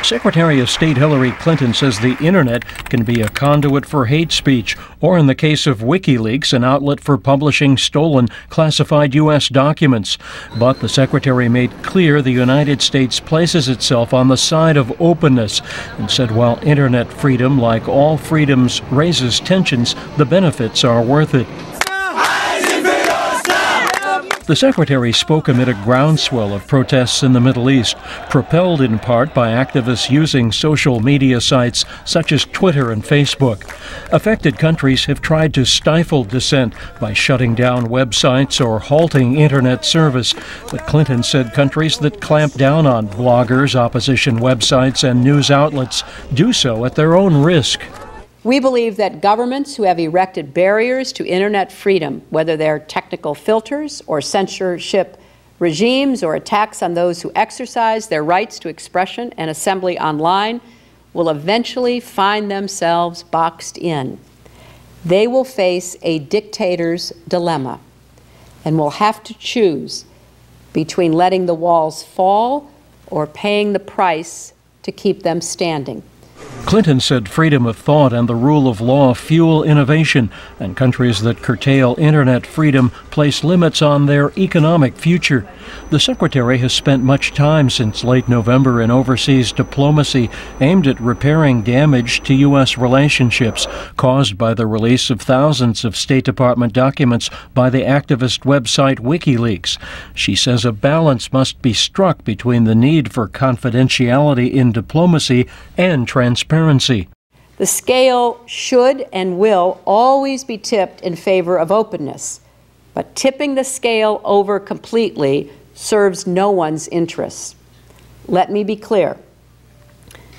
Secretary of State Hillary Clinton says the internet can be a conduit for hate speech, or in the case of WikiLeaks, an outlet for publishing stolen, classified U.S. documents. But the secretary made clear the United States places itself on the side of openness and said while internet freedom, like all freedoms, raises tensions, the benefits are worth it. The secretary spoke amid a groundswell of protests in the Middle East, propelled in part by activists using social media sites such as Twitter and Facebook. Affected countries have tried to stifle dissent by shutting down websites or halting internet service. But Clinton said countries that clamp down on bloggers, opposition websites, and news outlets do so at their own risk. We believe that governments who have erected barriers to internet freedom, whether they're technical filters or censorship regimes or attacks on those who exercise their rights to expression and assembly online, will eventually find themselves boxed in. They will face a dictator's dilemma and will have to choose between letting the walls fall or paying the price to keep them standing. Clinton said freedom of thought and the rule of law fuel innovation, and countries that curtail internet freedom place limits on their economic future. The secretary has spent much time since late November in overseas diplomacy aimed at repairing damage to U.S. relationships caused by the release of thousands of State Department documents by the activist website WikiLeaks. She says a balance must be struck between the need for confidentiality in diplomacy and transparency. The scale should and will always be tipped in favor of openness, but tipping the scale over completely serves no one's interests. Let me be clear.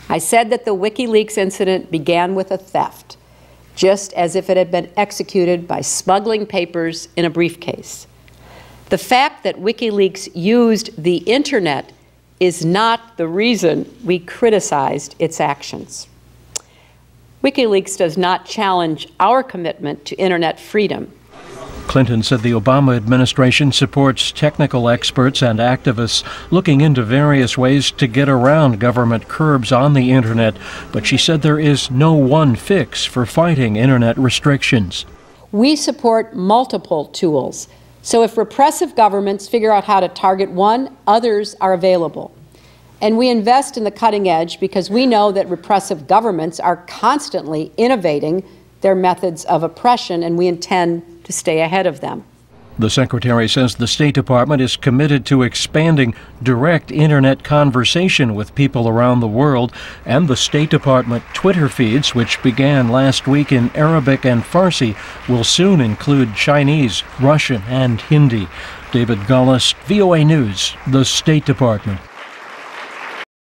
I said that the WikiLeaks incident began with a theft, just as if it had been executed by smuggling papers in a briefcase. The fact that WikiLeaks used the internet is not the reason we criticized its actions. WikiLeaks does not challenge our commitment to internet freedom. Clinton said the Obama administration supports technical experts and activists looking into various ways to get around government curbs on the internet, but she said there is no one fix for fighting internet restrictions. We support multiple tools, so if repressive governments figure out how to target one, others are available. And we invest in the cutting edge because we know that repressive governments are constantly innovating their methods of oppression, and we intend to stay ahead of them. The secretary says the State Department is committed to expanding direct internet conversation with people around the world, and the State Department Twitter feeds, which began last week in Arabic and Farsi, will soon include Chinese, Russian, and Hindi. David Gollust, VOA News, the State Department.